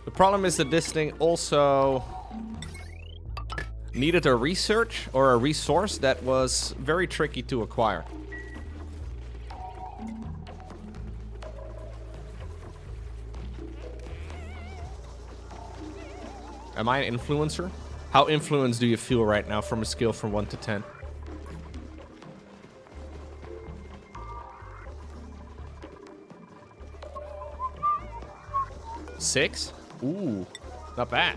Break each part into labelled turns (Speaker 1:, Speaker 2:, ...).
Speaker 1: The problem is that this thing also needed a research or a resource that was very tricky to acquire. Am I an influencer? How influenced do you feel right now from a scale from 1 to 10? Six? Ooh, not bad.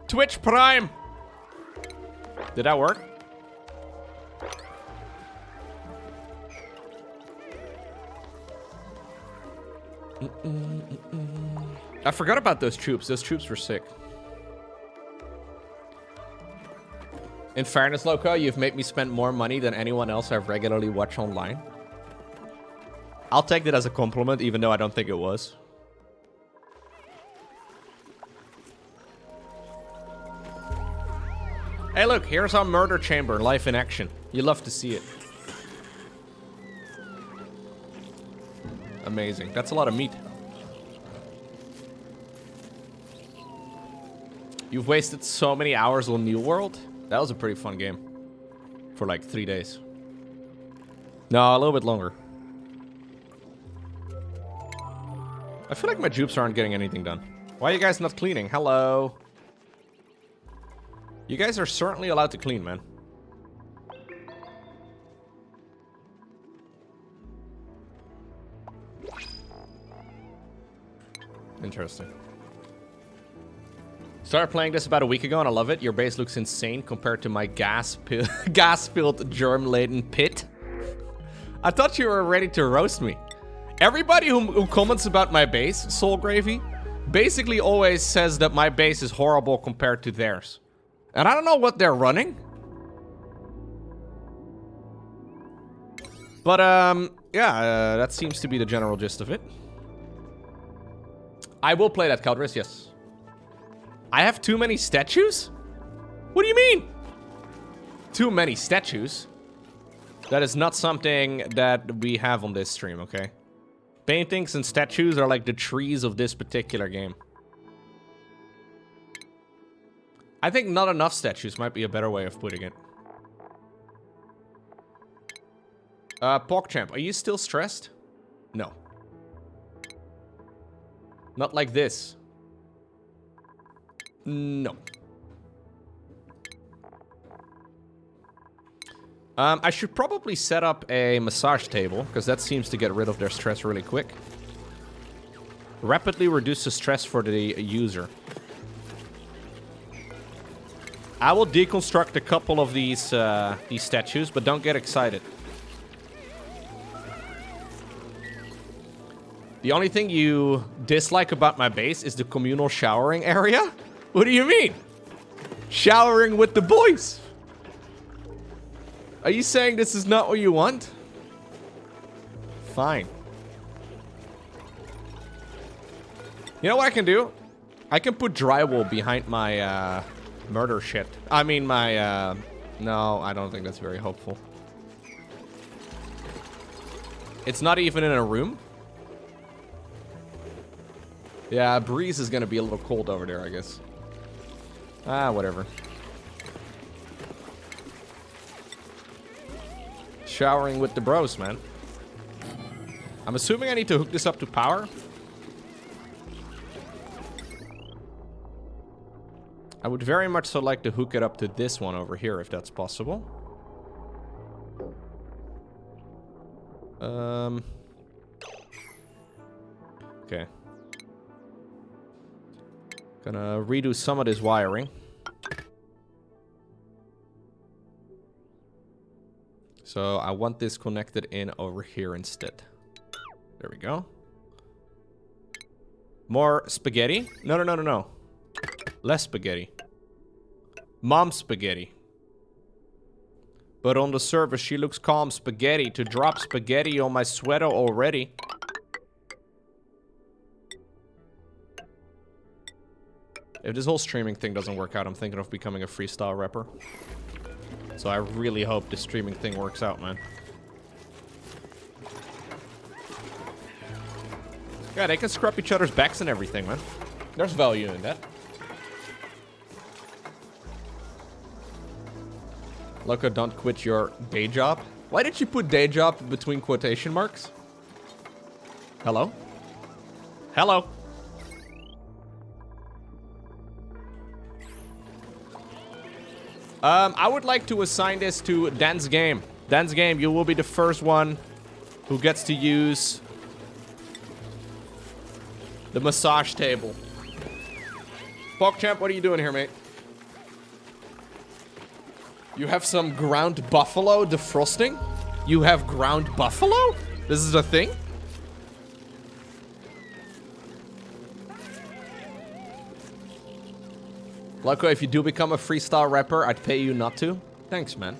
Speaker 1: Twitch Prime! Did that work? I forgot about those troops. Those troops were sick. In fairness, Lowko, you've made me spend more money than anyone else I've regularly watched online. I'll take that as a compliment, even though I don't think it was. Hey, look, here's our murder chamber live in action. You love to see it. Amazing. That's a lot of meat. You've wasted so many hours on New World. That was a pretty fun game. For like 3 days. No, a little bit longer. I feel like my dupes aren't getting anything done. Why are you guys not cleaning? Hello. You guys are certainly allowed to clean, man. Interesting. Started playing this about a week ago and I love it. Your base looks insane compared to my gas-filled germ-laden pit. I thought you were ready to roast me. Everybody who comments about my base, Soul Gravy, basically always says that my base is horrible compared to theirs. And I don't know what they're running. But, yeah, that seems to be the general gist of it. I will play that, Caldris, yes. I have too many statues? What do you mean? Too many statues? That is not something that we have on this stream, okay? Paintings and statues are like the trees of this particular game. I think not enough statues might be a better way of putting it. PogChamp, are you still stressed? No. Not like this. No. I should probably set up a massage table, because that seems to get rid of their stress really quick. Rapidly reduces stress for the user. I will deconstruct a couple of these statues, but don't get excited. The only thing you dislike about my base is the communal showering area? What do you mean? Showering with the boys. Are you saying this is not what you want? Fine. You know what I can do? I can put drywall behind my murder shit. I mean my no, I don't think that's very hopeful. It's not even in a room. Yeah, breeze is gonna be a little cold over there, I guess. Ah, whatever. Showering with the bros, man. I'm assuming I need to hook this up to power. I would very much so like to hook it up to this one over here, if that's possible. Okay. Gonna redo some of this wiring. So I want this connected in over here instead. There we go. More spaghetti? No, no, no, no, no. Less spaghetti. Mom spaghetti. But on the surface, she looks calm spaghetti. To drop spaghetti on my sweater already. If this whole streaming thing doesn't work out, I'm thinking of becoming a freestyle rapper. So I really hope this streaming thing works out, man. Yeah, they can scrub each other's backs and everything, man. There's value in that. Lowko, don't quit your day job. Why did you put day job between quotation marks? Hello? Hello? I would like to assign this to Dan's game. Dan's game, you will be the first one who gets to use the massage table. PogChamp, what are you doing here, mate? You have some ground buffalo defrosting? You have ground buffalo? This is a thing? Lowko, if you do become a freestyle rapper, I'd pay you not to. Thanks, man.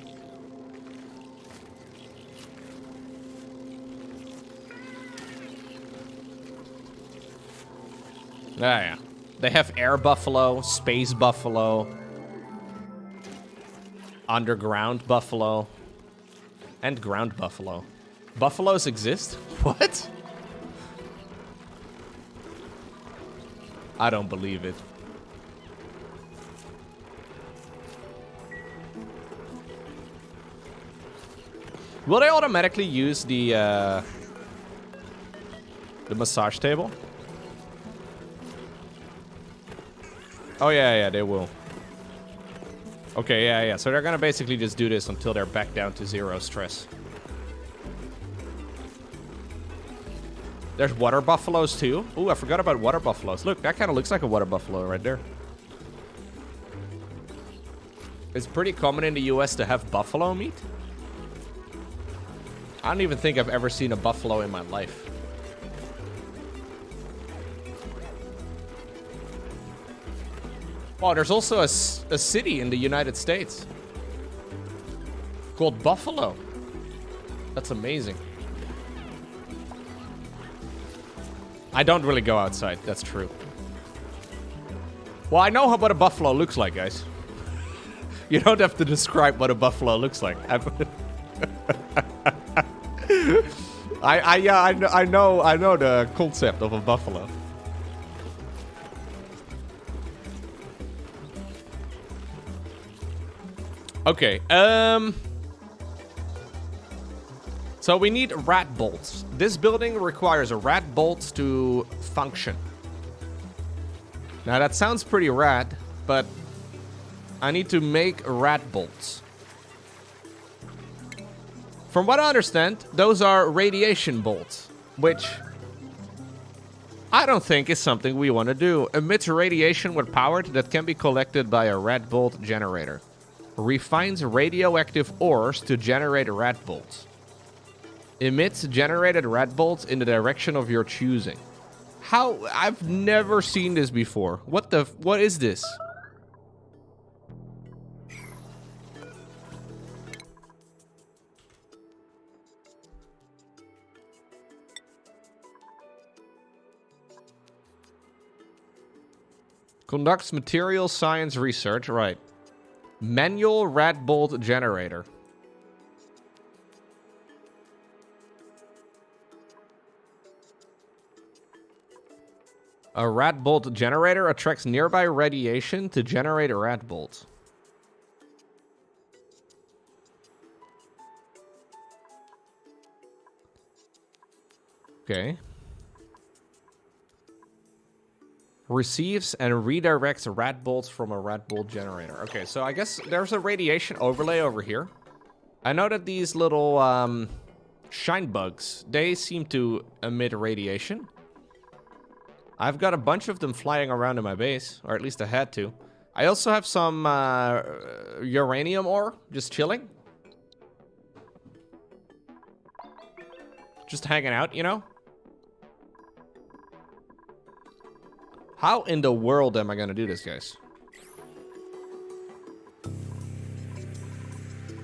Speaker 1: Yeah. They have air buffalo, space buffalo, underground buffalo, and ground buffalo. Buffaloes exist? What? I don't believe it. Will they automatically use the massage table? Oh, yeah, they will. Okay, yeah. So they're gonna basically just do this until they're back down to 0 stress. There's water buffaloes, too. Ooh, I forgot about water buffaloes. Look, that kind of looks like a water buffalo right there. It's pretty common in the US to have buffalo meat. I don't even think I've ever seen a buffalo in my life. Oh, there's also a city in the United States called Buffalo. That's amazing. I don't really go outside, that's true. Well, I know what a buffalo looks like, guys. You don't have to describe what a buffalo looks like. I know the concept of a buffalo. Okay, so we need rat bolts. This building requires rat bolts to function. Now that sounds pretty rad, but I need to make rat bolts. From what I understand, those are radiation bolts, which I don't think is something we want to do. Emits radiation with power that can be collected by a rat bolt generator. Refines radioactive ores to generate rat bolts. Emits generated rat bolts in the direction of your choosing. How? I've never seen this before. What is this? Conducts material science research, right. Manual rat bolt generator. A rat bolt generator attracts nearby radiation to generate a rat bolt. Okay. Receives and redirects rat bolts from a rat bolt generator. Okay, so I guess there's a radiation overlay over here. I know that these little shine bugs, they seem to emit radiation. I've got a bunch of them flying around in my base, or at least I had to. I also have some uranium ore just chilling. Just hanging out, you know? How in the world am I gonna do this, guys?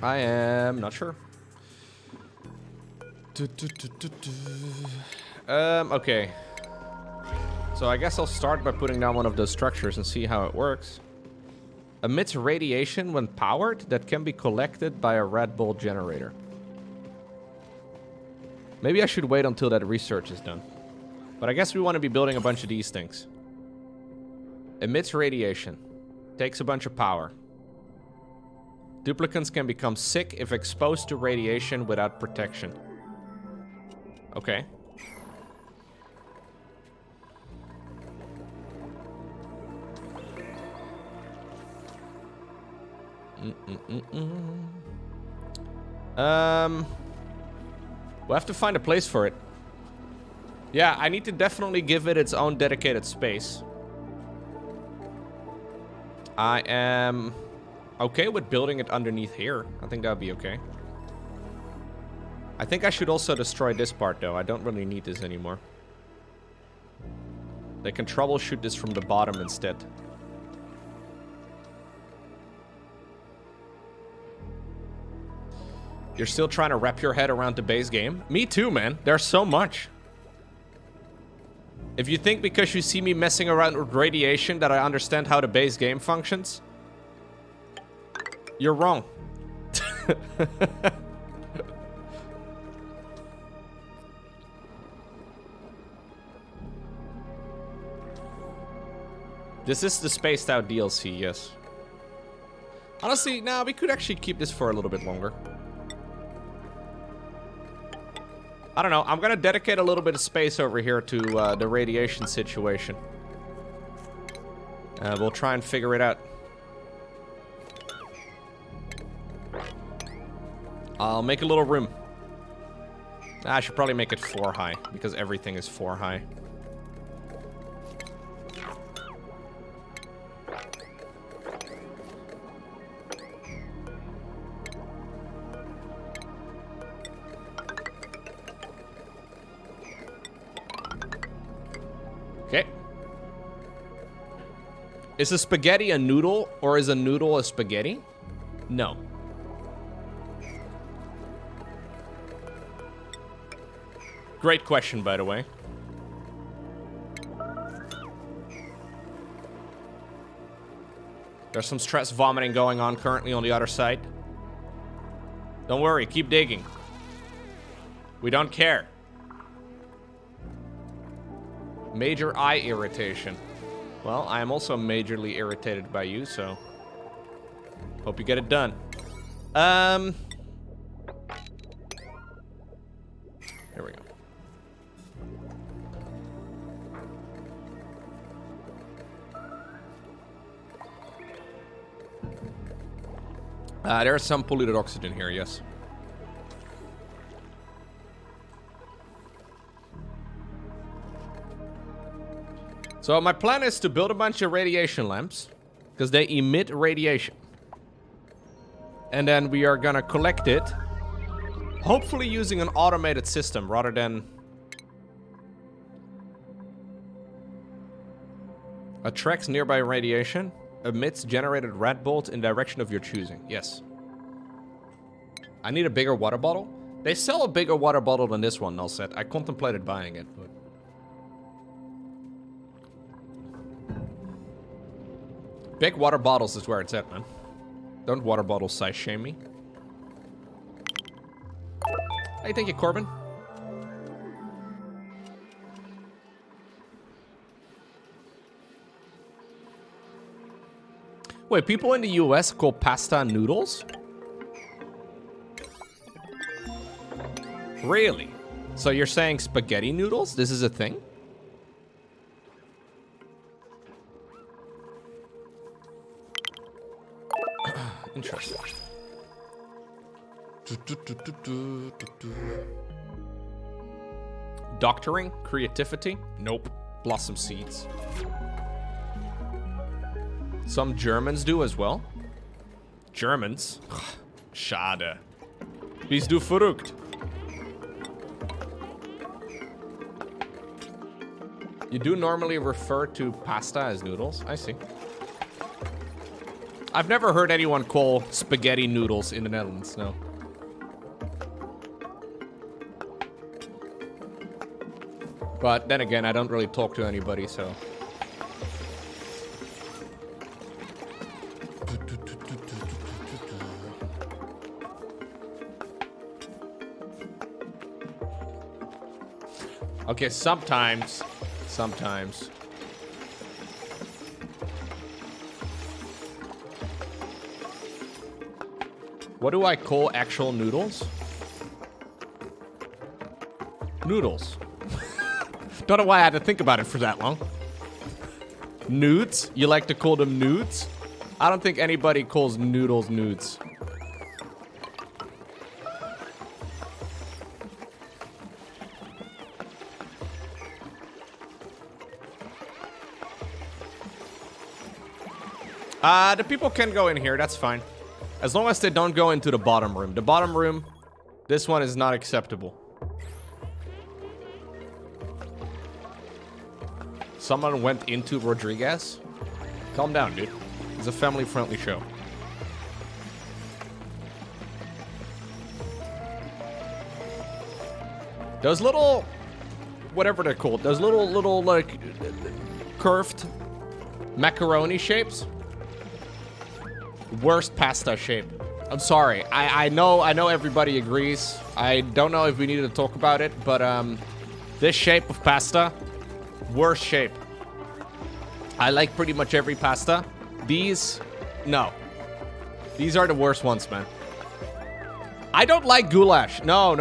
Speaker 1: I am not sure. Okay. So I guess I'll start by putting down one of those structures and see how it works. Emits radiation when powered that can be collected by a rat bolt generator. Maybe I should wait until that research is done. But I guess we want to be building a bunch of these things. Emits radiation. Takes a bunch of power. Duplicants can become sick if exposed to radiation without protection. Okay. We'll have to find a place for it. Yeah, I need to definitely give it its own dedicated space. I am okay with building it underneath here. I think that would be okay. I think I should also destroy this part, though. I don't really need this anymore. They can troubleshoot this from the bottom instead. You're still trying to wrap your head around the base game? Me too, man. There's so much. If you think because you see me messing around with radiation that I understand how the base game functions, you're wrong. This is the spaced out DLC, yes. Honestly, nah, we could actually keep this for a little bit longer. I don't know. I'm gonna dedicate a little bit of space over here to the radiation situation. We'll try and figure it out. I'll make a little room. I should probably make it 4 high, because everything is 4 high. Okay. Is a spaghetti a noodle, or is a noodle a spaghetti? No. Great question, by the way. There's some stress vomiting going on currently on the other side. Don't worry, keep digging. We don't care. Major eye irritation. Well, I am also majorly irritated by you, so hope you get it done. Here we go. There's some polluted oxygen here, yes. So my plan is to build a bunch of radiation lamps, because they emit radiation. And then we are gonna collect it, hopefully using an automated system rather than... Attracts nearby radiation, emits generated red bolts in direction of your choosing. Yes. I need a bigger water bottle. They sell a bigger water bottle than this one, Nullset. I contemplated buying it, but... Big water bottles is where it's at, man. Don't water bottles size shame me. Hey, thank you, Corbin. Wait, people in the US call pasta noodles? Really? So you're saying spaghetti noodles? This is a thing? Interesting. Doctoring? Creativity? Nope. Blossom seeds. Some Germans do as well. Germans? Schade. Bist du verrückt? You do normally refer to pasta as noodles? I see. I've never heard anyone call spaghetti noodles in the Netherlands, no. But then again, I don't really talk to anybody, so... Okay, sometimes Sometimes. What do I call actual noodles? Noodles. Don't know why I had to think about it for that long. Nudes? You like to call them nudes? I don't think anybody calls noodles nudes. The people can go in here, that's fine. As long as they don't go into the bottom room. The bottom room, this one is not acceptable. Someone went into Rodriguez? Calm down, dude. It's a family-friendly show. Those little... whatever they're called. Those little, like... curved... macaroni shapes. Worst pasta shape. I'm sorry. I know everybody agrees. I don't know if we need to talk about it, but this shape of pasta, worst shape. I like pretty much every pasta. These, no. These are the worst ones, man. I don't like goulash. No.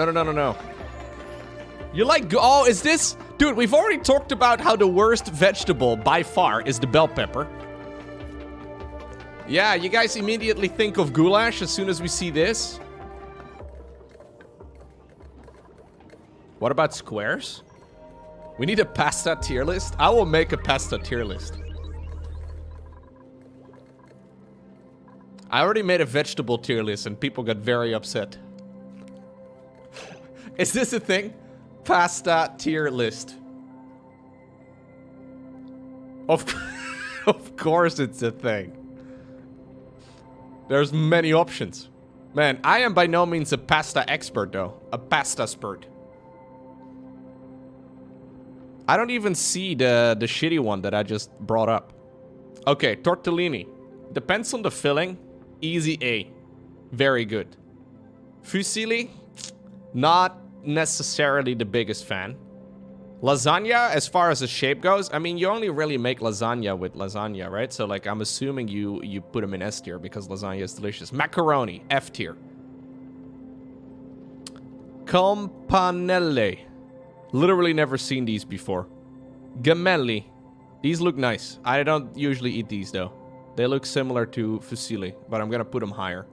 Speaker 1: You like oh, is this? Dude, we've already talked about how the worst vegetable by far is the bell pepper. Yeah, you guys immediately think of goulash as soon as we see this. What about squares? We need a pasta tier list. I will make a pasta tier list. I already made a vegetable tier list and people got very upset. Is this a thing? Pasta tier list. Of course it's a thing. There's many options. Man, I am by no means a pasta expert, though. A pasta spurt. I don't even see the shitty one that I just brought up. Okay, tortellini. Depends on the filling. Easy A. Very good. Fusilli. Not necessarily the biggest fan. Lasagna, as far as the shape goes, I mean, you only really make lasagna with lasagna, right? So, like, I'm assuming you put them in S tier because lasagna is delicious. Macaroni, F tier. Campanelle. Literally never seen these before. Gemelli. These look nice. I don't usually eat these, though. They look similar to fusilli, but I'm gonna put them higher.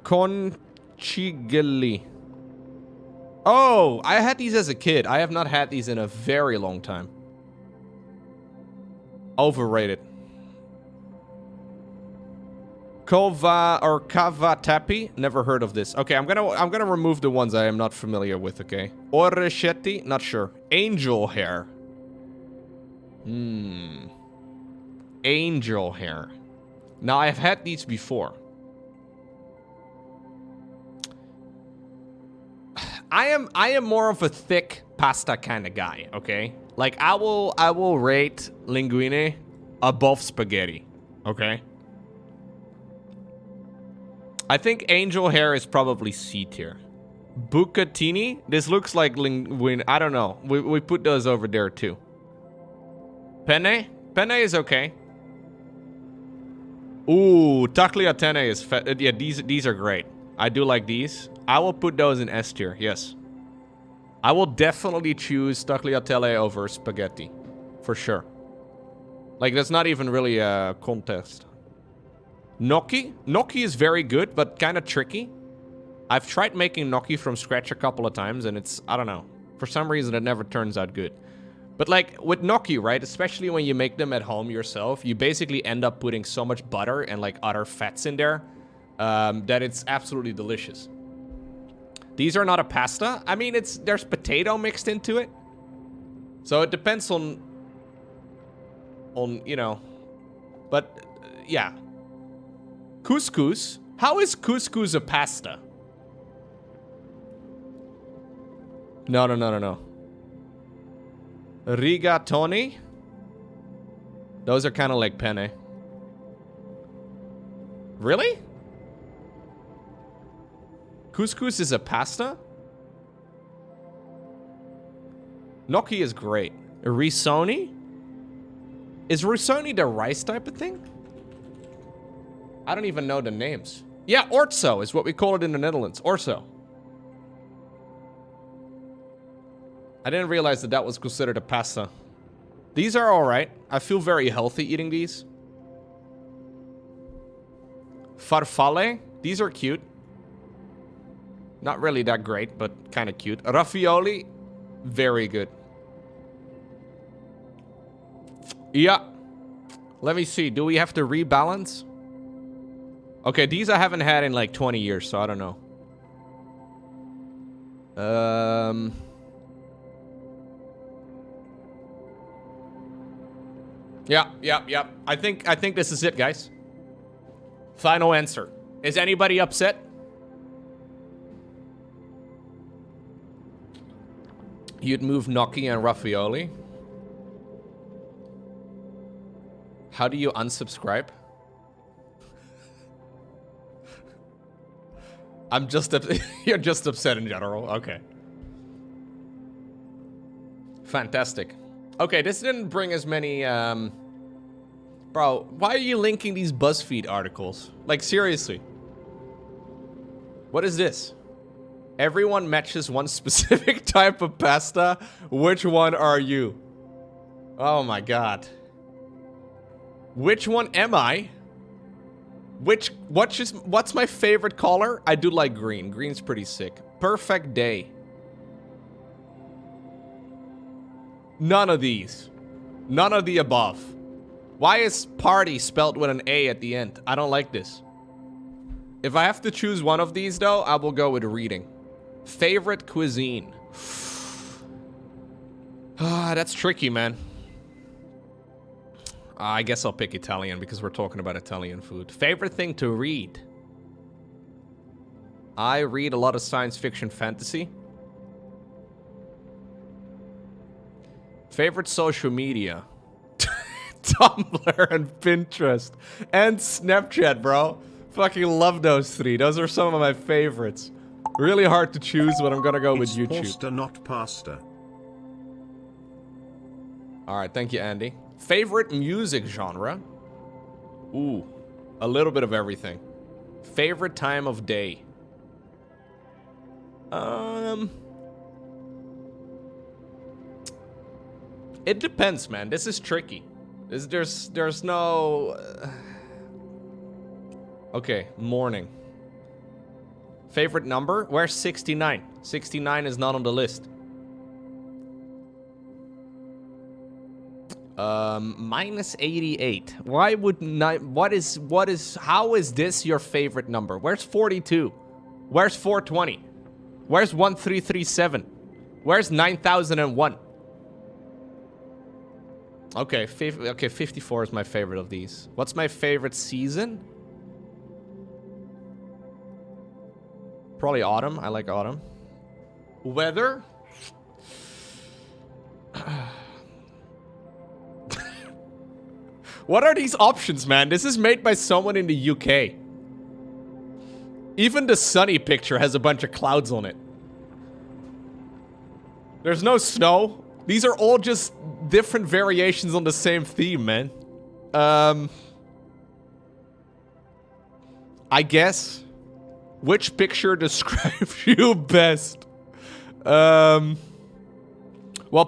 Speaker 1: Conchigli. Oh, I had these as a kid. I have not had these in a very long time. Overrated. Kova or Cavatappi? Never heard of this. Okay, I'm gonna remove the ones I am not familiar with, okay? Orecchiette? Not sure. Angel hair. Angel hair. Now, I've had these before. I am more of a thick pasta kind of guy, okay? Like, I will rate linguine above spaghetti, okay? I think angel hair is probably C tier. Bucatini? This looks like linguine. I don't know. We put those over there too. Penne? Penne is okay. Ooh, tagliatelle is fat. Yeah, these are great. I do like these. I will put those in S tier, yes. I will definitely choose tagliatelle over spaghetti. For sure. Like, that's not even really a contest. Gnocchi? Gnocchi is very good, but kind of tricky. I've tried making gnocchi from scratch a couple of times, and it's, I don't know. For some reason, it never turns out good. But like, with gnocchi, right? Especially when you make them at home yourself, you basically end up putting so much butter and like other fats in there that it's absolutely delicious. These are not a pasta. I mean, there's potato mixed into it. So it depends on you know. But, yeah. Couscous? How is couscous a pasta? No. Rigatoni? Those are kind of like penne. Really? Couscous is a pasta? Gnocchi is great. Risoni? Is risoni the rice type of thing? I don't even know the names. Yeah, orzo is what we call it in the Netherlands. Orzo. I didn't realize that that was considered a pasta. These are alright. I feel very healthy eating these. Farfalle. These are cute. Not really that great, but kind of cute. Raffioli. Very good. Yeah. Let me see. Do we have to rebalance? Okay, these I haven't had in like 20 years, so I don't know. Yeah. I think this is it, guys. Final answer. Is anybody upset? You'd move gnocchi and Raffioli. How do you unsubscribe? I'm just you're just upset in general. Okay. Fantastic. Okay, this didn't bring as many bro, why are you linking these BuzzFeed articles? Like seriously. What is this? Everyone matches one specific type of pasta. Which one are you? Oh my god. Which one am I? What's my favorite color? I do like green. Green's pretty sick. Perfect day. None of these. None of the above. Why is party spelled with an A at the end? I don't like this. If I have to choose one of these though, I will go with reading. Favorite cuisine. Ah, that's tricky, man. I guess I'll pick Italian because we're talking about Italian food. Favorite thing to read? I read a lot of science fiction fantasy. Favorite social media? Tumblr and Pinterest. And Snapchat, bro. Fucking love those three. Those are some of my favorites. Really hard to choose, but I'm gonna go with YouTube.
Speaker 2: Pasta, not pasta.
Speaker 1: Alright, thank you, Andy. Favorite music genre? Ooh, a little bit of everything. Favorite time of day? It depends, man. This is tricky. There's no... Okay, morning. Favorite number? Where's 69? 69 is not on the list. Minus 88. Why would not... How is this your favorite number? Where's 42? Where's 420? Where's 1337? Where's 9001? Okay, 54 is my favorite of these. What's my favorite season? Probably autumn. I like autumn. Weather? What are these options, man? This is made by someone in the UK. Even the sunny picture has a bunch of clouds on it. There's no snow. These are all just different variations on the same theme, man. I guess. Which picture describes you best? Well,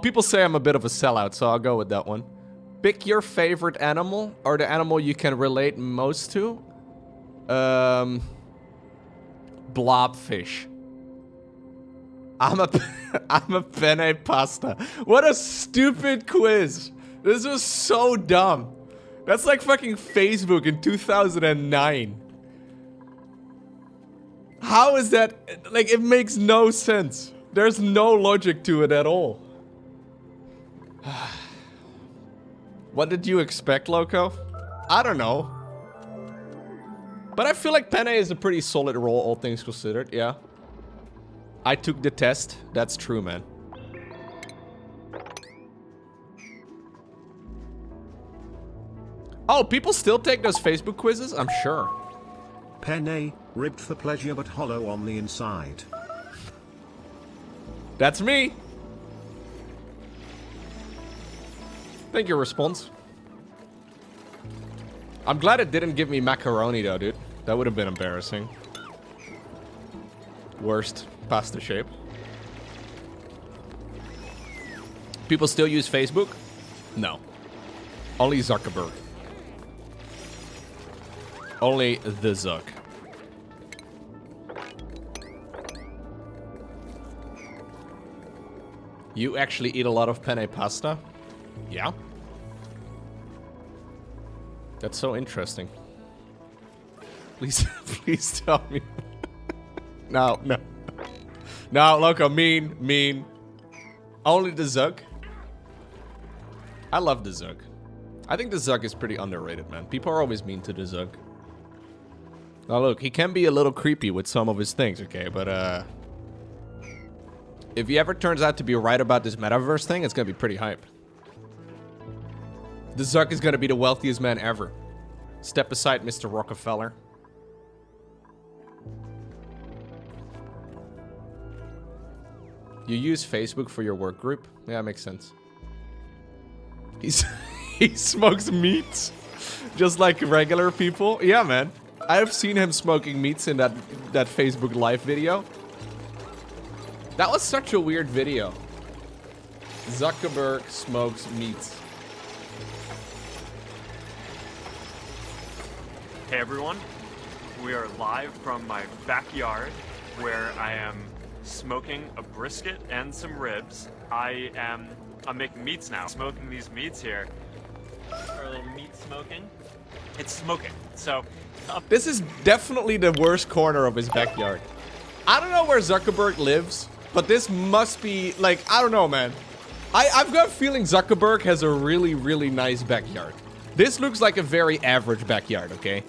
Speaker 1: people say I'm a bit of a sellout, so I'll go with that one. Pick your favorite animal, or the animal you can relate most to. Blobfish. I'm a penne pasta. What a stupid quiz. This was so dumb. That's like fucking Facebook in 2009. How is that? Like, it makes no sense. There's no logic to it at all. What did you expect, Lowko? I don't know. But I feel like penne is a pretty solid role, all things considered, yeah. I took the test. That's true, man. Oh, people still take those Facebook quizzes? I'm sure.
Speaker 2: Penne, ribbed for pleasure but hollow on the inside.
Speaker 1: That's me. Thank you, response. I'm glad it didn't give me macaroni though, dude. That would have been embarrassing. Worst pasta shape. People still use Facebook? No. Only Zuckerberg. Only the Zuck. You actually eat a lot of penne pasta? Yeah. That's so interesting. Please, please tell me. No, no. No, Lowko, mean. Only the Zuck. I love the Zuck. I think the Zuck is pretty underrated, man. People are always mean to the Zuck. Now look, he can be a little creepy with some of his things, okay? But, if he ever turns out to be right about this metaverse thing, it's gonna be pretty hype. The Zuck is gonna be the wealthiest man ever. Step aside, Mr. Rockefeller. You use Facebook for your work group? Yeah, makes sense. He smokes meats, just like regular people. Yeah, man. I've seen him smoking meats in that Facebook Live video. That was such a weird video. Zuckerberg smokes meats.
Speaker 3: Hey everyone, we are live from my backyard where I am smoking a brisket and some ribs. I'm making meats now. Smoking these meats here. Our little meat smoking. It's smoking. So
Speaker 1: this is definitely the worst corner of his backyard. I don't know where Zuckerberg lives, but this must be like, I don't know, man. I've got a feeling Zuckerberg has a really, really nice backyard. This looks like a very average backyard, okay?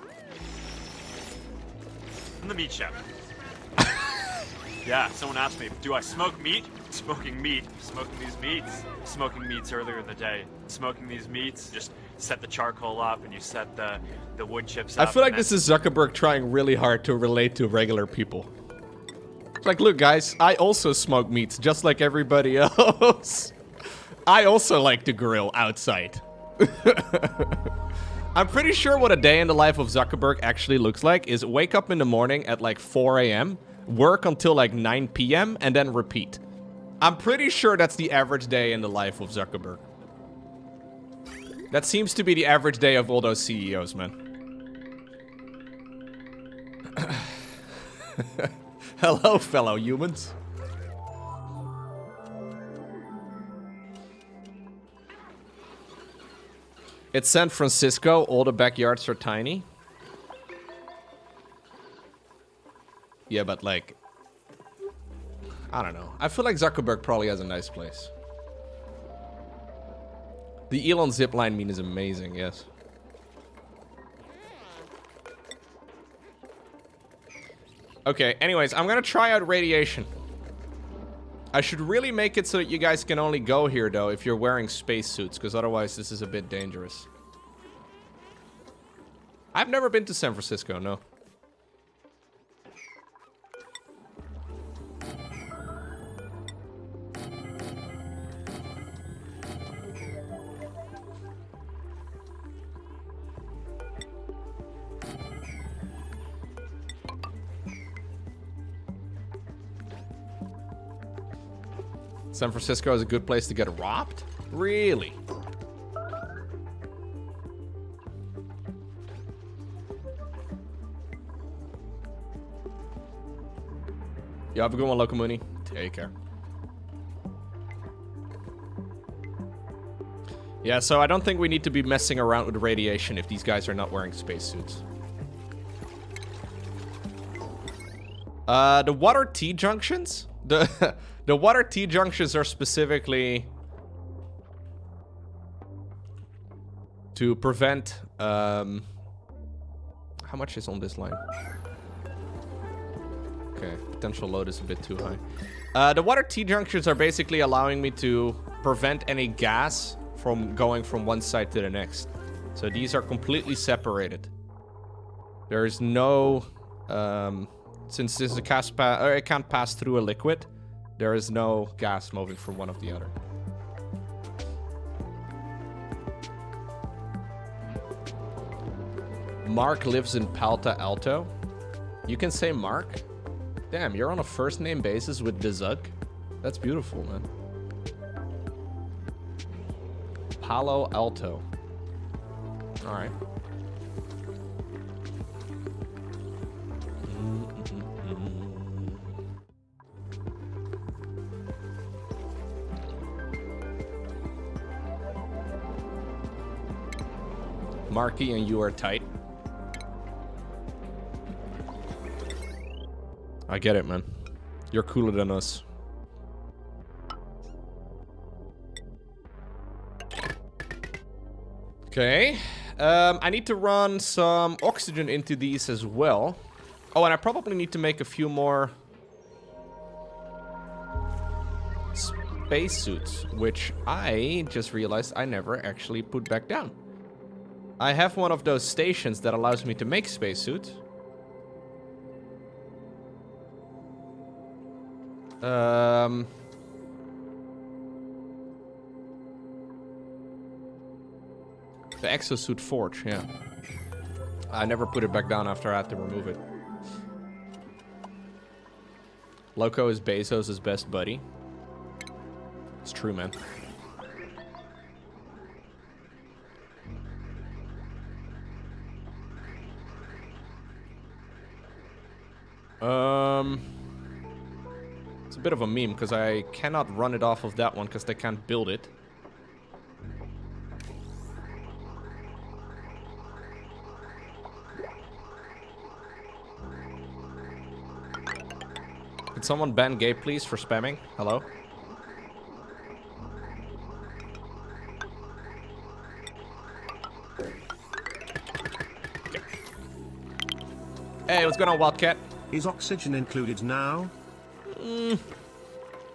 Speaker 3: I'm the meat chef. Yeah, someone asked me, do I smoke meat? Smoking meat. Smoking these meats. Smoking meats earlier in the day. Smoking these meats, just set the charcoal up and you set the wood chips up.
Speaker 1: I feel like this is Zuckerberg trying really hard to relate to regular people. Like, look, guys, I also smoke meats just like everybody else. I also like to grill outside. I'm pretty sure what a day in the life of Zuckerberg actually looks like is wake up in the morning at like 4 a.m., work until like 9 p.m., and then repeat. I'm pretty sure that's the average day in the life of Zuckerberg. That seems to be the average day of all those CEOs, man. Hello, fellow humans. It's San Francisco. All the backyards are tiny. Yeah, but like, I don't know. I feel like Zuckerberg probably has a nice place. The Elon zipline meme is amazing, yes. Okay, anyways, I'm gonna try out radiation. I should really make it so that you guys can only go here, though, if you're wearing spacesuits, because otherwise this is a bit dangerous. I've never been to San Francisco, no. San Francisco is a good place to get robbed? Really? You have a good one, Lowko Mooney. Take care. Yeah, so I don't think we need to be messing around with radiation if these guys are not wearing spacesuits. The water T-junctions? The water T-junctions are specifically to prevent, how much is on this line? Okay, potential load is a bit too high. The water T-junctions are basically allowing me to prevent any gas from going from one side to the next. So these are completely separated. There is no, since this is a gas it can't pass through a liquid, there is no gas moving from one of the other. Mark lives in Palta Alto. You can say Mark? Damn, you're on a first name basis with Dizuk. That's beautiful, man. Palo Alto. Alright. Marky and you are tight. I get it, man. You're cooler than us. Okay. I need to run some oxygen into these as well. Oh, and I probably need to make a few more spacesuits, which I just realized I never actually put back down. I have one of those stations that allows me to make spacesuits. The exosuit forge, yeah. I never put it back down after I had to remove it. Lowko is Bezos' best buddy. It's true, man. It's a bit of a meme because I cannot run it off of that one because they can't build it. Could someone ban gay please for spamming? Hello? Okay. Hey, what's going on, Wildcat?
Speaker 2: Is oxygen included now?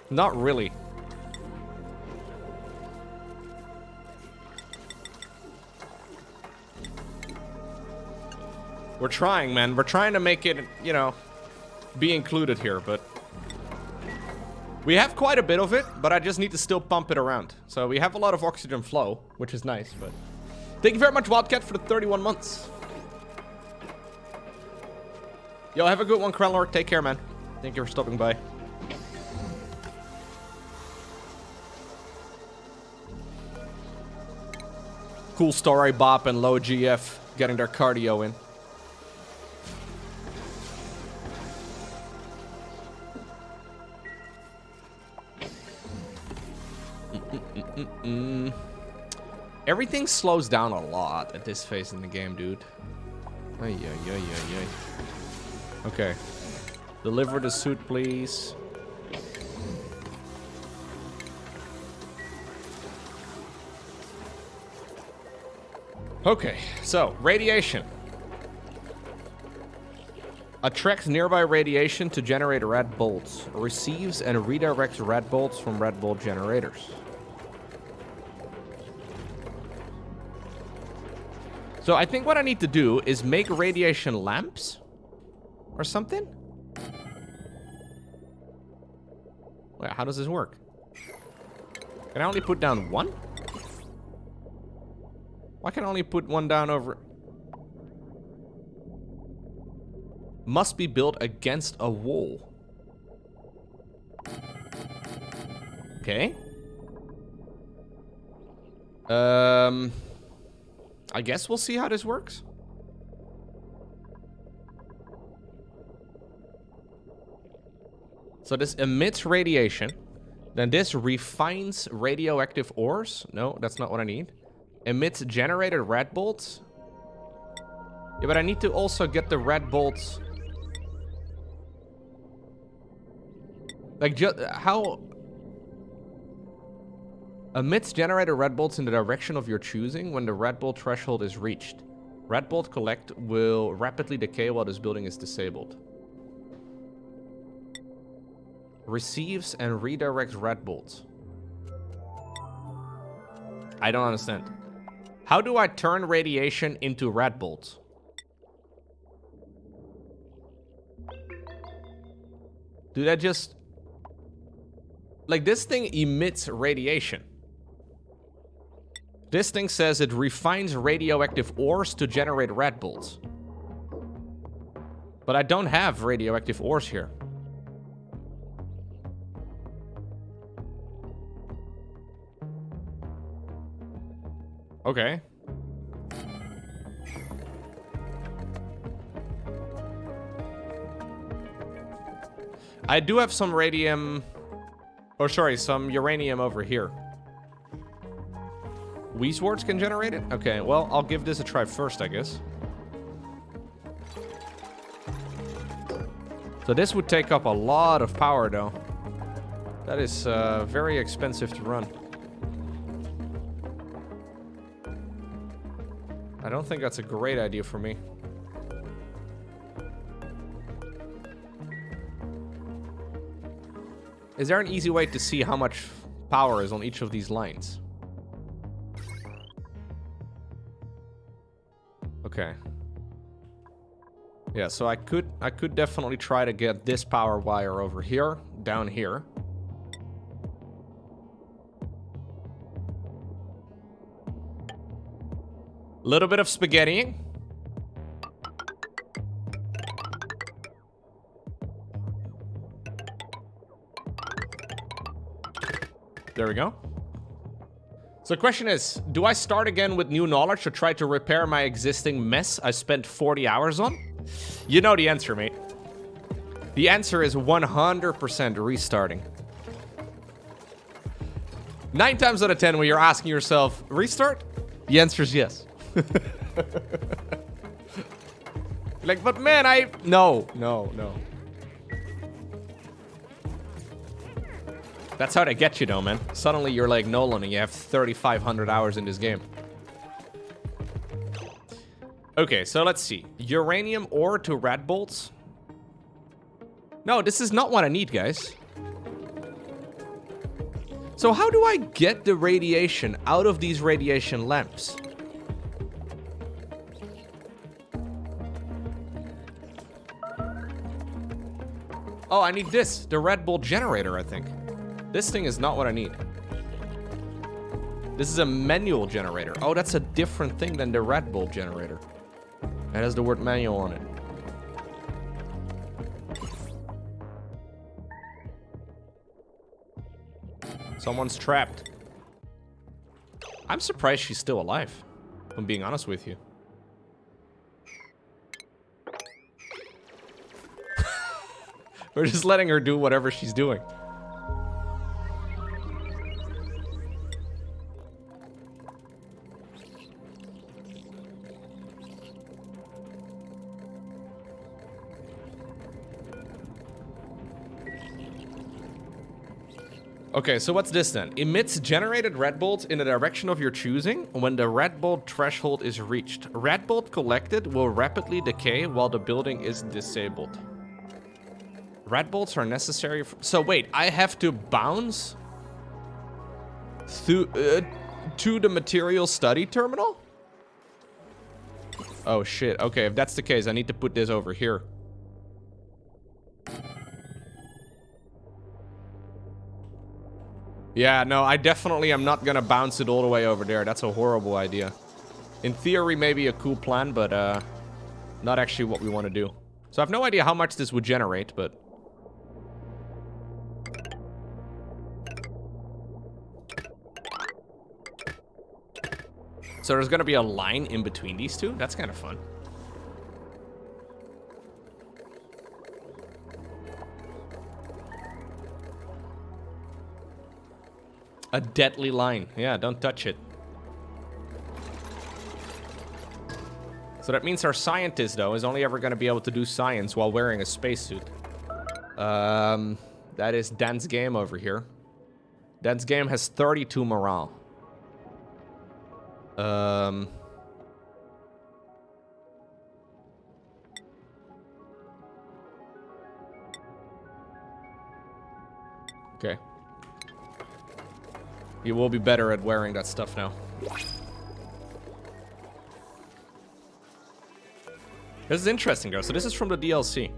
Speaker 1: Not really. We're trying, man. We're trying to make it, you know, be included here, but we have quite a bit of it, but I just need to still pump it around. So we have a lot of oxygen flow, which is nice, but thank you very much, Wildcat, for the 31 months. Yo, have a good one, Krellor. Take care, man. Thank you for stopping by. Cool story, Bop and Low GF getting their cardio in. Everything slows down a lot at this phase in the game, dude. Ay, ay, ay, ay, ay. Okay. Deliver the suit, please. Okay, so, radiation. Attracts nearby radiation to generate red bolts. Receives and redirects red bolts from red bolt generators. So I think what I need to do is make radiation lamps or something. Wait, how does this work? Can I only put down one? Why can I only put one down over? Must be built against a wall. Okay. I guess we'll see how this works. So this emits radiation. Then this refines radioactive ores. No, that's not what I need. Emits generated red bolts. Yeah, but I need to also get the red bolts. Like, how? Emits generated red bolts in the direction of your choosing when the red bolt threshold is reached. Red bolt collect will rapidly decay while this building is disabled. Receives and redirects red bolts. I don't understand. How do I turn radiation into red bolts? Do that just... Like, this thing emits radiation. This thing says it refines radioactive ores to generate red bolts. But I don't have radioactive ores here. Okay. I do have some radium... Oh, sorry, some uranium over here. Weezwards can generate it? Okay, well, I'll give this a try first, I guess. So this would take up a lot of power, though. That is very expensive to run. I don't think that's a great idea for me. Is there an easy way to see how much power is on each of these lines? Okay. Yeah, so I could definitely try to get this power wire over here, down here. Little bit of spaghettiing. There we go. So the question is, do I start again with new knowledge to try to repair my existing mess I spent 40 hours on? You know the answer, mate. The answer is 100% restarting. 9 times out of 10 when you're asking yourself, restart? The answer is yes. Like, but man, No. That's how they get you though, man. Suddenly you're like Nolan and you have 3,500 hours in this game. Okay, so let's see. Uranium ore to rat bolts. No, this is not what I need, guys. So how do I get the radiation out of these radiation lamps? Oh, I need this. The red bolt generator, I think. This thing is not what I need. This is a manual generator. Oh, that's a different thing than the red bolt generator. It has the word manual on it. Someone's trapped. I'm surprised she's still alive, if I'm being honest with you. We're just letting her do whatever she's doing. Okay, so what's this then? Emits generated red bolts in the direction of your choosing when the red bolt threshold is reached. Red bolt collected will rapidly decay while the building is disabled. Red bolts are necessary for... So wait, I have to bounce through, to the material study terminal? Oh shit, okay, if that's the case, I need to put this over here. Yeah, no, I definitely am not gonna bounce it all the way over there. That's a horrible idea. In theory, maybe a cool plan, but not actually what we want to do. So I have no idea how much this would generate, but... So there's gonna be a line in between these two? That's kind of fun. A deadly line. Yeah, don't touch it. So that means our scientist, though, is only ever going to be able to do science while wearing a spacesuit. That is Dan's game over here. Dan's game has 32 morale. Okay. You will be better at wearing that stuff now. This is interesting, though. So this is from the DLC.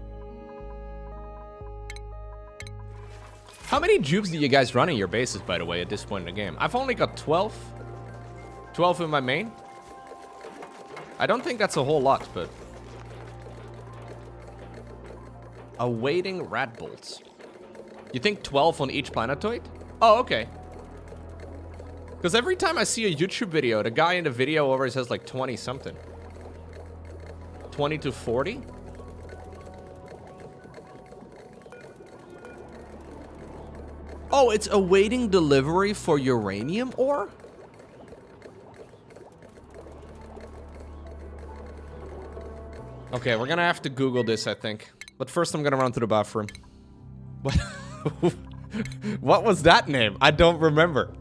Speaker 1: How many jukes do you guys run in your bases, by the way, at this point in the game? I've only got 12. 12 in my main. I don't think that's a whole lot, but... Awaiting rat bolts. You think 12 on each planetoid? Oh, okay. Because every time I see a YouTube video, the guy in the video always says like 20 something. 20 to 40? Oh, it's awaiting delivery for uranium ore? Okay, we're gonna have to Google this, I think. But first I'm gonna run to the bathroom. What? What was that name? I don't remember.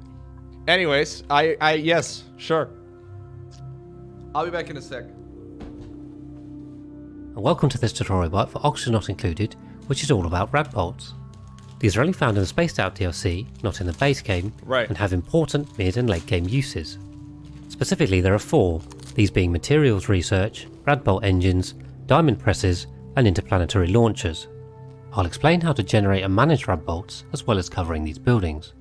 Speaker 1: Anyways, yes, sure. I'll be back in a sec.
Speaker 4: And welcome to this tutorial bite for Oxygen Not Included, which is all about rad bolts. These are only found in the Spaced Out DLC, not in the base game,
Speaker 1: right,
Speaker 4: and have important mid and late game uses. Specifically there are 4, these being materials research, rad bolt engines, diamond presses, and interplanetary launchers. I'll explain how to generate and manage rad bolts, as well as covering these buildings.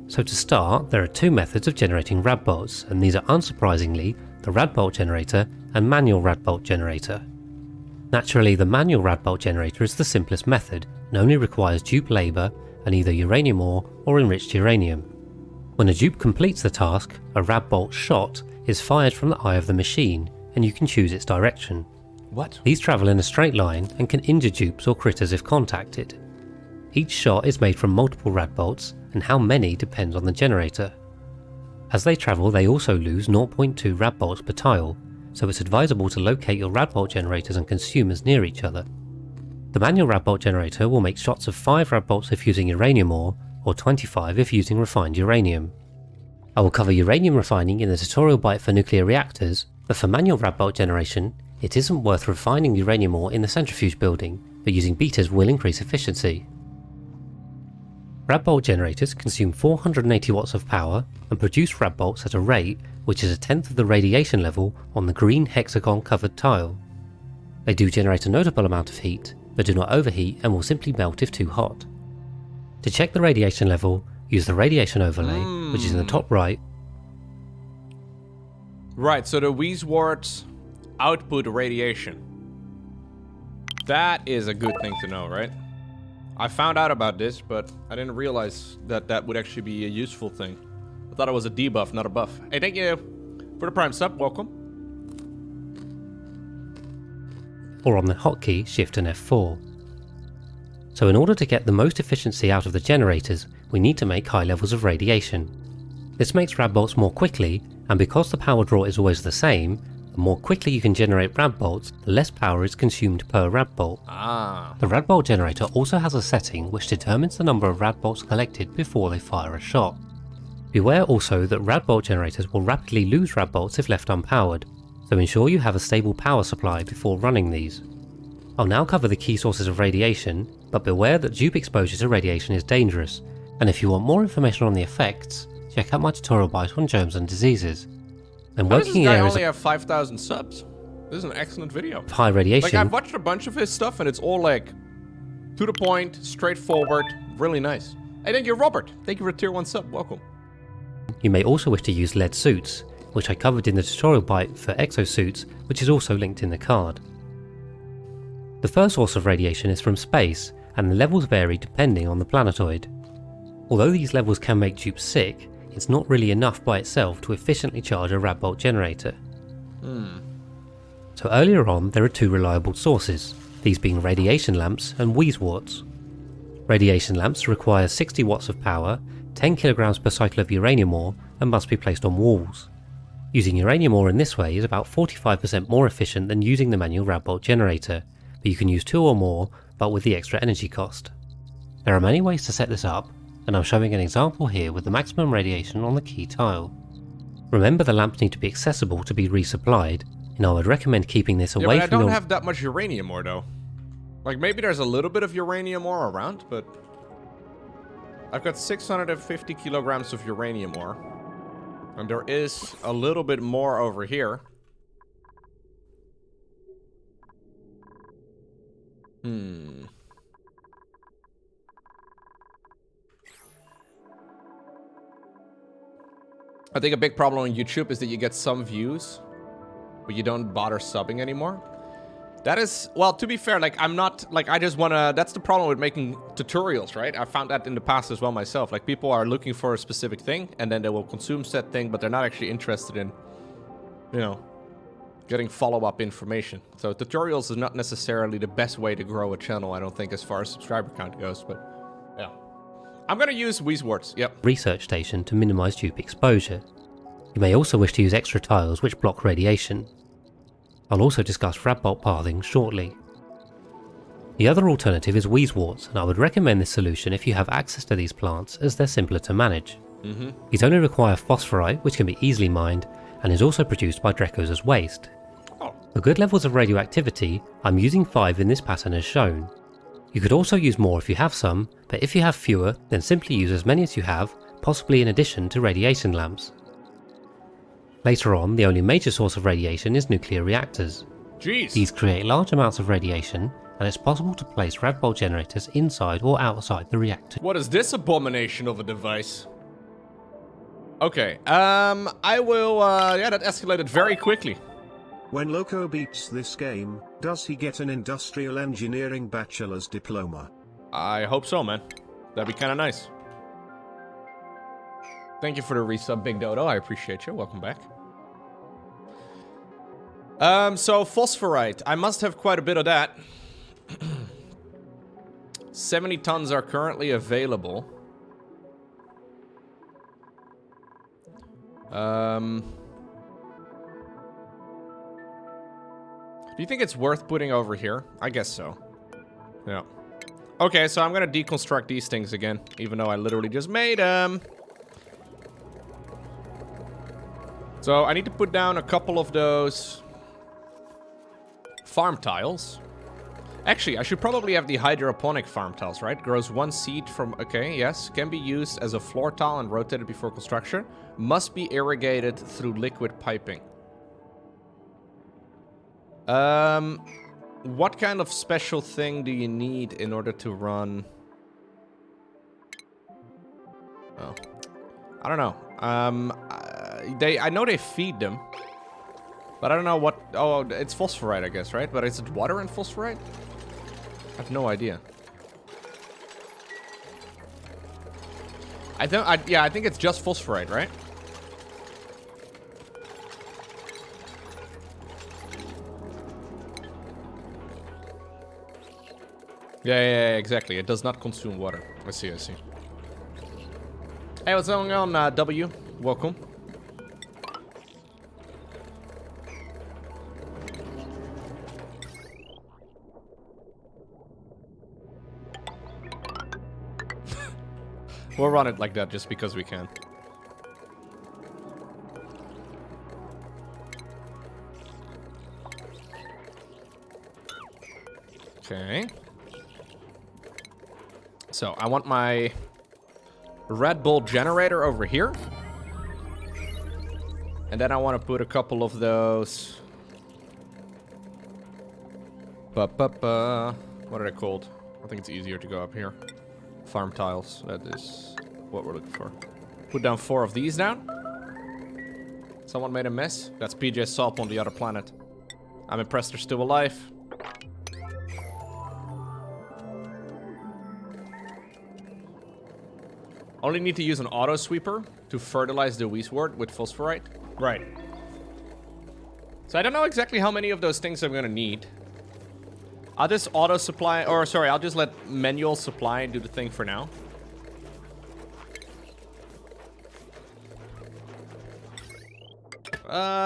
Speaker 4: So to start, there are 2 methods of generating rad bolts, and these are unsurprisingly the rad bolt generator and manual rad bolt generator. Naturally, the manual rad bolt generator is the simplest method and only requires dupe labour and either uranium ore or enriched uranium. When a dupe completes the task, a rad bolt shot is fired from the eye of the machine, and you can choose its direction.
Speaker 1: What?
Speaker 4: These travel in a straight line and can injure dupes or critters if contacted. Each shot is made from multiple rad bolts, and how many depends on the generator. As they travel, they also lose 0.2 rad bolts per tile, so it's advisable to locate your rad bolt generators and consumers near each other. The manual rad bolt generator will make shots of 5 rad bolts if using uranium ore, or 25 if using refined uranium. I will cover uranium refining in the tutorial bite for nuclear reactors, but for manual rad bolt generation, it isn't worth refining uranium ore in the centrifuge building, but using beaters will increase efficiency. Rad bolt generators consume 480 watts of power and produce rad bolts at a rate which is 1/10 of the radiation level on the green hexagon covered tile. They do generate a notable amount of heat, but do not overheat and will simply melt if too hot. To check the radiation level, use the radiation overlay, which is in the top right.
Speaker 1: Right, so the Weezwards output radiation. That is a good thing to know, right? I found out about this, but I didn't realize that that would actually be a useful thing. I thought it was a debuff, not a buff. Hey, thank you for the Prime sub, welcome.
Speaker 4: Or on the hotkey Shift and F4. So in order to get the most efficiency out of the generators, we need to make high levels of radiation. This makes rad bolts more quickly, and because the power draw is always the same, the more quickly you can generate rad bolts, the less power is consumed per rad bolt. The rad bolt generator also has a setting which determines the number of rad bolts collected before they fire a shot. Beware also that rad bolt generators will rapidly lose rad bolts if left unpowered, so ensure you have a stable power supply before running these. I'll now cover the key sources of radiation, but beware that dupe exposure to radiation is dangerous, and if you want more information on the effects, check out my tutorial bite on germs and diseases. And
Speaker 1: How does this
Speaker 4: working in
Speaker 1: guy
Speaker 4: areas
Speaker 1: only have 5,000 subs? This is an excellent video.
Speaker 4: of high radiation,
Speaker 1: Like, I've watched a bunch of his stuff, and it's all like, to the point, straightforward, really nice. Hey, thank you, Robert. Thank you for a tier 1 sub, welcome.
Speaker 4: you may also wish to use lead suits, which I covered in the tutorial bite for exosuits, which is also linked in the card. The first source of radiation is from space, and the levels vary depending on the planetoid. Although these levels can make dupes sick, it's not really enough by itself to efficiently charge a rad bolt generator. So earlier on there are 2 reliable sources, these being radiation lamps and Weezwards. Radiation lamps require 60 watts of power, 10 kilograms per cycle of uranium ore, and must be placed on walls. Using uranium ore in this way is about 45% more efficient than using the manual rad bolt generator, but you can use 2 or more, but with the extra energy cost. There are many ways to set this up, and I'm showing an example here with the maximum radiation on the key tile. Remember, the lamps need to be accessible to be resupplied, and I would recommend keeping this away
Speaker 1: but I
Speaker 4: from
Speaker 1: don't have that much uranium ore though. Like, maybe there's a little bit of uranium ore around, but I've got 650 kilograms of uranium ore, and there is a little bit more over here. I think a big problem on YouTube is that you get some views, but you don't bother subbing anymore. That is, well, to be fair, like, I'm not, like, I just want to, that's the problem with making tutorials, right? I found that in the past as well myself. Like, people are looking for a specific thing, and then they will consume said thing, but they're not actually interested in, you know, getting follow-up information. So tutorials is not necessarily the best way to grow a channel, I don't think, as far as subscriber count goes, but, yeah. I'm going to use Weezewords, yep.
Speaker 4: Research station to minimize dupe exposure. You may also wish to use extra tiles which block radiation. I'll also discuss radbolt pathing shortly. The other alternative is Weezeworts, and I would recommend this solution if you have access to these plants, as they're simpler to manage. These only require phosphorite, which can be easily mined, and is also produced by Drekos as waste. For good levels of radioactivity, I'm using 5 in this pattern as shown. You could also use more if you have some, but if you have fewer, then simply use as many as you have, possibly in addition to radiation lamps. Later on, the only major source of radiation is nuclear reactors.
Speaker 1: Jeez.
Speaker 4: These create large amounts of radiation, and it's possible to place radbolt generators inside or outside the reactor.
Speaker 1: What is this abomination of a device? Okay, I will, yeah, that escalated very quickly.
Speaker 2: When Lowko beats this game, does he get an industrial engineering bachelor's diploma?
Speaker 1: I hope so, man. That'd be kind of nice. Thank you for the resub, Big Dodo. I appreciate you. Welcome back. So phosphorite. I must have quite a bit of that. 70 tons are currently available. Do you think it's worth putting over here? I guess so. Yeah. Okay, so I'm gonna deconstruct these things again, even though I literally just made them. So I need to put down a couple of those farm tiles. Actually, I should probably have the hydroponic farm tiles, right? Grows 1 seed from... Okay, yes. Can be used as a floor tile and rotated before construction. Must be irrigated through liquid piping. What kind of special thing do you need in order to run... Oh. I don't know. I know they feed them. But I don't know what... Oh, it's phosphorite, I guess, right? But is it water and phosphorite? I have no idea. Yeah, I think it's just phosphorite, right? Yeah, exactly. It does not consume water. I see. Hey, what's going on, W? Welcome. We'll run it like that just because we can. Okay. So, I want my Red Bull generator over here. And then I want to put a couple of those... What are they called? I think it's easier to go up here. Farm tiles, that is what we're looking for. Put down 4 of these down. Someone made a mess. That's PJ Salt on the other planet. I'm impressed they're still alive. Only need to use an auto sweeper to fertilize the Weezewort with phosphorite. Right. So I don't know exactly how many of those things I'm gonna need. I'll just auto supply, or sorry, I'll just let manual supply do the thing for now.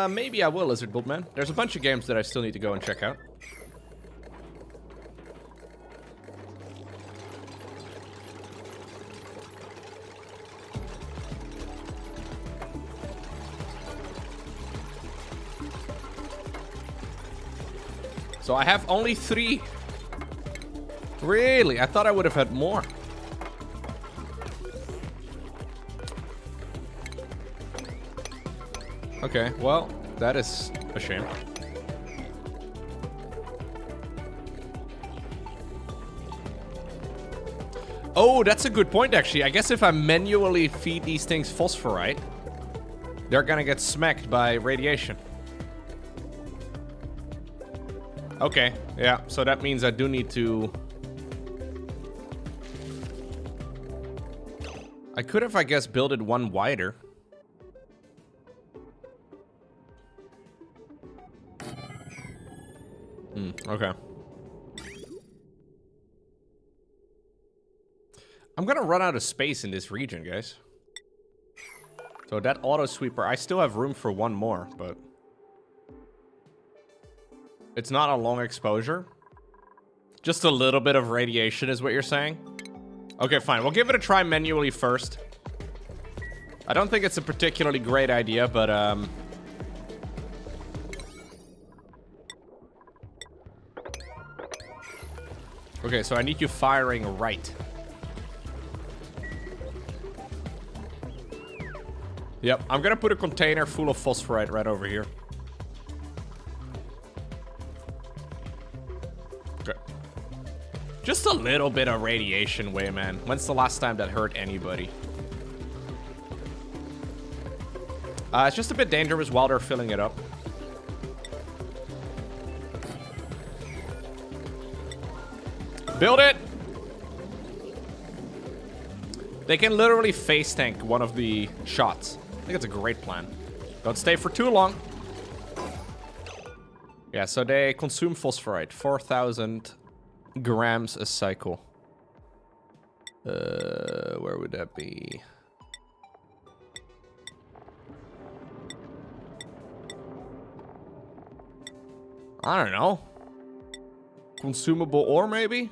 Speaker 1: Maybe I will, Lizard Bultman. There's a bunch of games that I still need to go and check out. So I have only 3. Really? I thought I would have had more. Okay, well, that is a shame. Oh, that's a good point, actually. I guess if I manually feed these things phosphorite, they're gonna get smacked by radiation. Okay, yeah, so that means I do need to... I could have, I guess, built it one wider. Okay. I'm gonna run out of space in this region, guys. So that auto sweeper, I still have room for one more, but... It's not a long exposure. Just a little bit of radiation is what you're saying? Okay, fine. We'll give it a try manually first. I don't think it's a particularly great idea, but, Okay, so I need you firing right. Yep, I'm gonna put a container full of phosphorite right over here. Okay. Just a little bit of radiation way, man. When's the last time that hurt anybody? It's just a bit dangerous while they're filling it up. Build it! They can literally face tank one of the shots. I think it's a great plan. Don't stay for too long. Yeah, so they consume phosphorite. 4,000 grams a cycle. Where would that be? I don't know. Consumable ore, maybe?